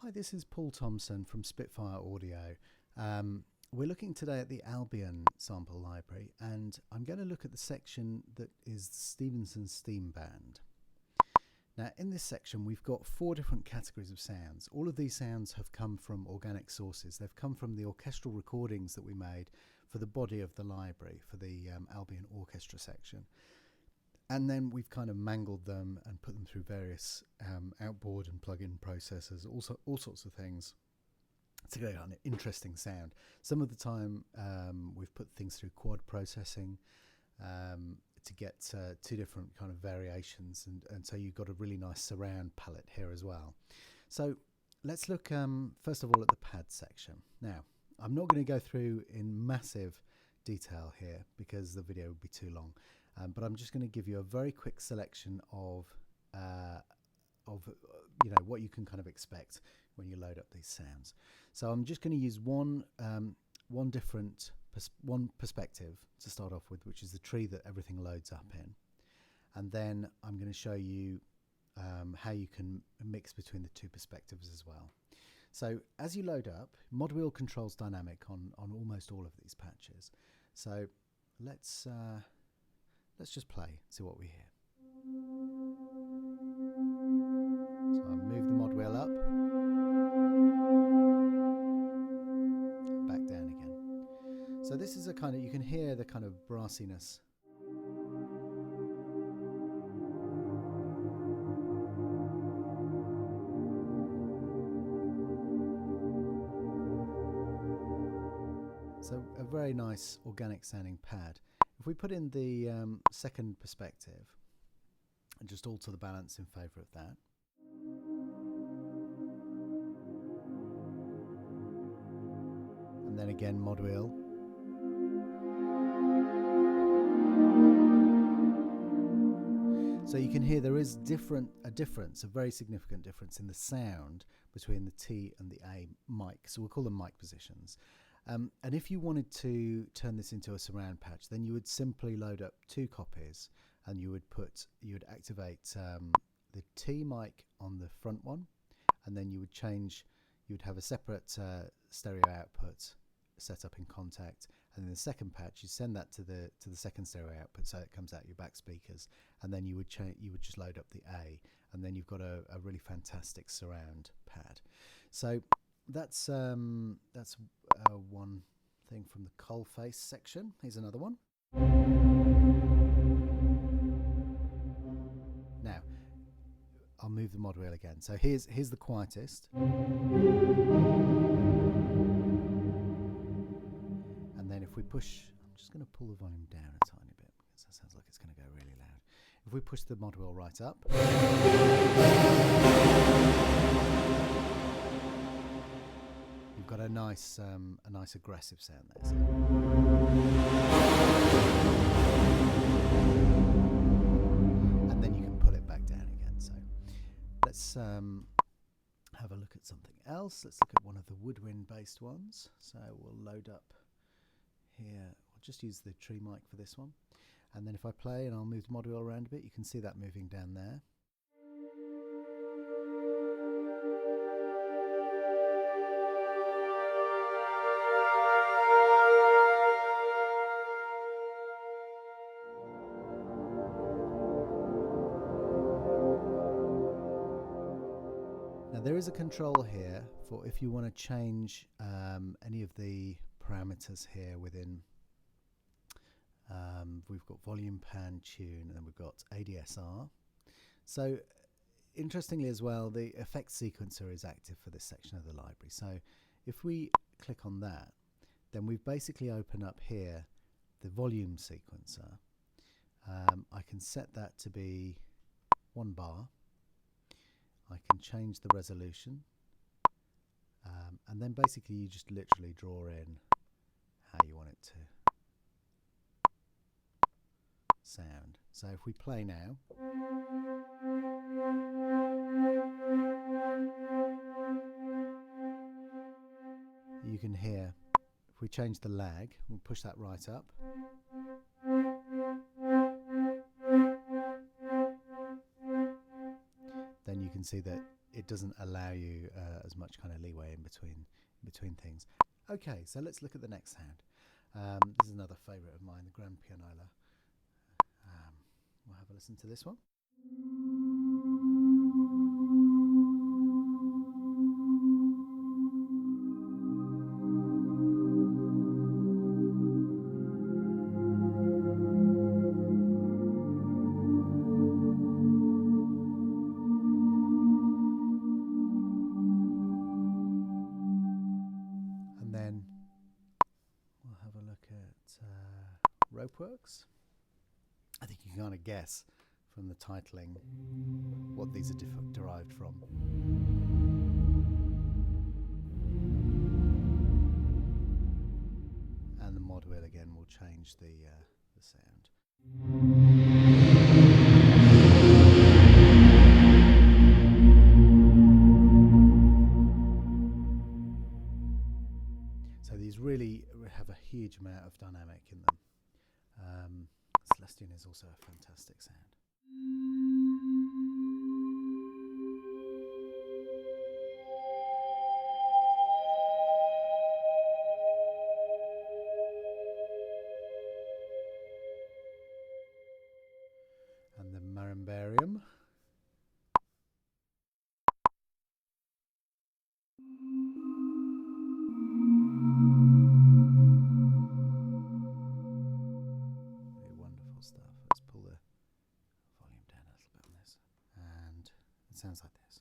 Hi, this is Paul Thompson from Spitfire Audio. We're looking today at the Albion sample library, and I'm going to look at the section that is the Stephenson Steam Band. Now, in this section, we've got 4 different categories of sounds. All of these sounds have come from organic sources. They've come from the orchestral recordings that we made for the body of the library, for the Albion orchestra section. And then we've kind of mangled them and put them through various outboard and plug-in processors, all sorts of things to get an interesting sound. Some of the time we've put things through quad processing to get 2 different kind of variations, and so you've got a really nice surround palette here as well. So let's look first of all at the pad section. Now, I'm not going to go through in massive detail here because the video would be too long. But I'm just going to give you a very quick selection of what you can kind of expect when you load up these sounds. So I'm just going to use one perspective to start off with, which is the tree that everything loads up in, and then I'm going to show you how you can mix between the 2 perspectives as well. So as you load up, mod wheel controls dynamic on almost all of these patches. So let's just play, see what we hear. So I'll move the mod wheel up, and back down again. So this is a kind of, you can hear the kind of brassiness. So a very nice organic sounding pad. If we put in the second perspective and just alter the balance in favour of that. And then again mod wheel. So you can hear there is a very significant difference in the sound between the T and the A mic. So we'll call them mic positions. And if you wanted to turn this into a surround patch, then you would simply load up 2 copies, and you would activate the T mic on the front one, and then you would have a separate stereo output set up in Kontakt, and then the second patch you send that to the second stereo output, so it comes out your back speakers, and then you would just load up the A, and then you've got a really fantastic surround pad. So that's one thing from the coalface section. Here's another one. Now I'll move the mod wheel again. So here's the quietest, and then if we push, I'm just going to pull the volume down a tiny bit because that sounds like it's going to go really loud. If we push the mod wheel right up, you've got a nice aggressive sound there. So. And then you can pull it back down again. So let's have a look at something else. Let's look at one of the Woodwind based ones. So we'll load up here. I'll just use the tree mic for this one. And then if I play and I'll move the mod wheel around a bit, you can see that moving down there. Now there is a control here for if you want to change any of the parameters here within. We've got volume, pan, tune, and then we've got ADSR. So interestingly as well, the effects sequencer is active for this section of the library. So if we click on that, then we've basically opened up here the volume sequencer. I can set that to be 1 bar. I can change the resolution, and then basically you just literally draw in how you want it to sound. So if we play now, you can hear, if we change the lag, we'll push that right up. Then you can see that it doesn't allow you as much kind of leeway in between things. Okay, so let's look at the next sound. This is another favourite of mine, the grand pianola. We'll have a listen to this one. And then we'll have a look at Ropeworks. I think you can kind of guess from the titling what these are derived from. And the mod wheel again will change the sound. So these really have a huge amount of dynamic in them. Celestian is also a fantastic sound. And the Marimbarium. Stuff. Let's pull the volume down a little bit on this, and it sounds like this.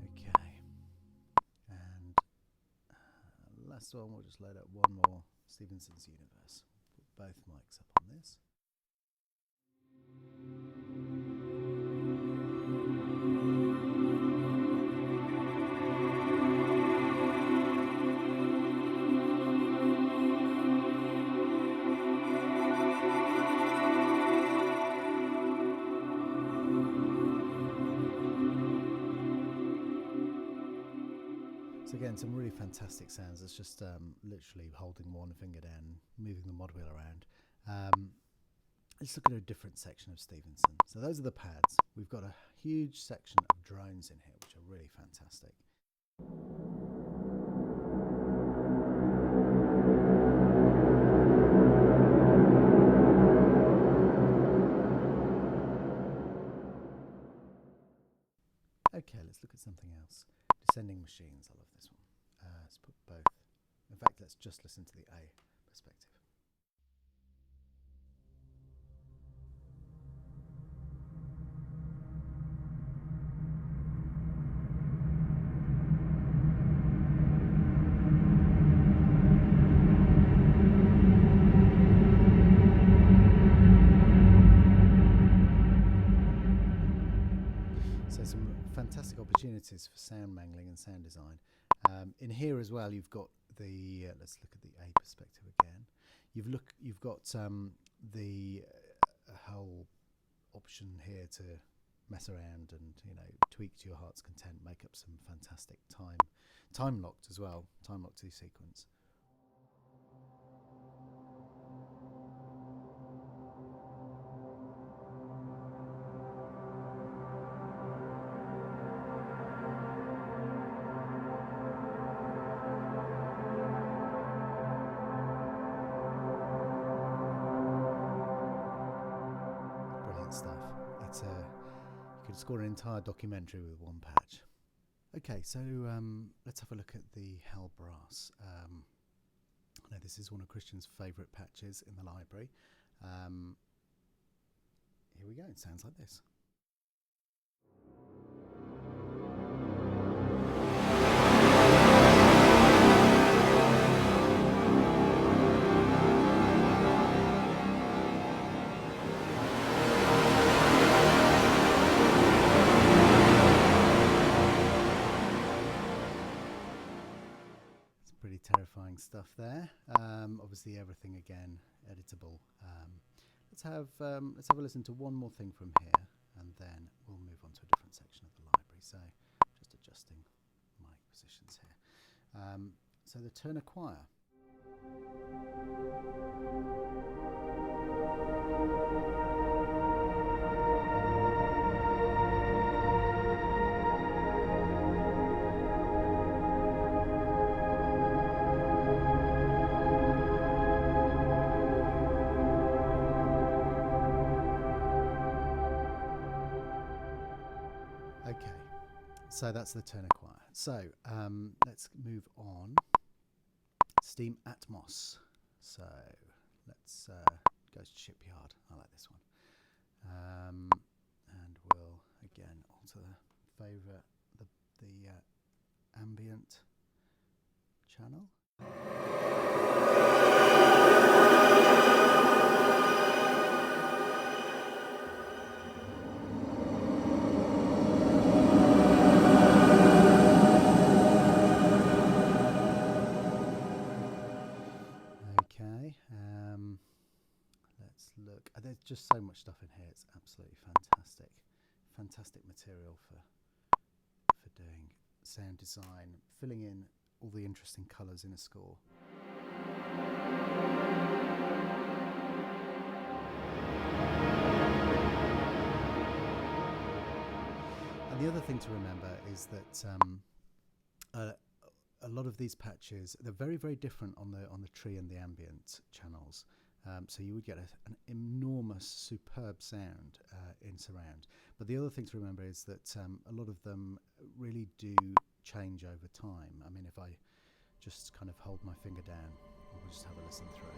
Okay, and last one, we'll just load up one more. Stephenson's Universe. Put both mics up on this. So again, some really fantastic sounds. It's just literally holding one finger down, moving the mod wheel around. Let's look at a different section of Stephenson. So those are the pads. We've got a huge section of drones in here, which are really fantastic. Okay, let's look at something else. Descending machines, I love this one. Let's put both. In fact, let's just listen to the A perspective. So some fantastic opportunities for sound mangling and sound design. In here as well, you've got the let's look at the A perspective again. You've got the whole option here to mess around and tweak to your heart's content, make up some fantastic time locked as well, time locked to sequence. Stuff. You could score an entire documentary with one patch. Okay, so let's have a look at the Hell Brass. Now this is one of Christian's favourite patches in the library. Here we go. It sounds like this. Pretty terrifying stuff there. Obviously everything again editable. Let's have a listen to one more thing from here, and then So the tenor choir. Okay, so that's the tenor choir. So let's move on. Steam Atmos. So let's go to Shipyard. I like this one. And we'll again alter the favourite the ambient channel. Okay, let's look. There's just so much stuff in here. It's absolutely fantastic material for doing sound design, filling in all the interesting colours in a score. And the other thing to remember is that a lot of these patches, they're very different on the tree and the ambient channels. So you would get an enormous, superb sound in surround. But the other thing to remember is that a lot of them really do change over time. I mean, if I just kind of hold my finger down, we'll just have a listen through.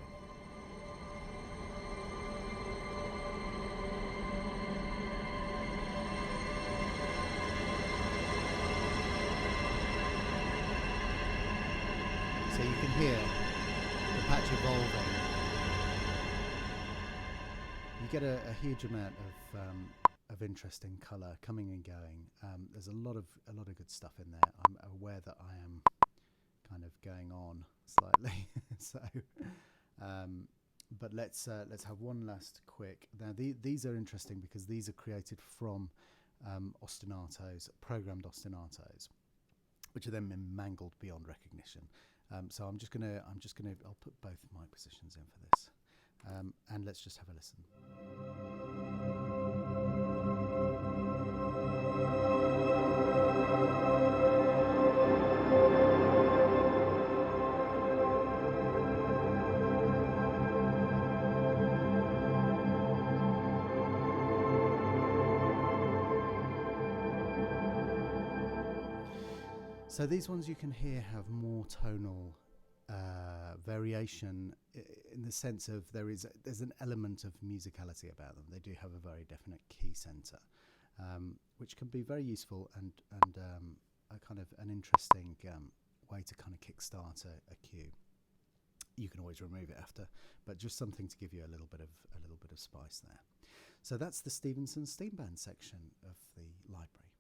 So you can hear the patch evolving. You get a huge amount of interesting colour coming and going. There's a lot of good stuff in there. I'm aware that I am kind of going on slightly, so but let's have one last quick. Now these are interesting because these are created from ostinatos, programmed ostinatos, which are then mangled beyond recognition. So I'll put both mic positions in for this, and let's just have a listen. So these ones you can hear have more tonal variation in the sense of there's an element of musicality about them. They do have a very definite key centre, which can be very useful and a kind of an interesting way to kind of kickstart a cue. You can always remove it after, but just something to give you a little bit of spice there. So that's the Stephenson Steam Band section of the library.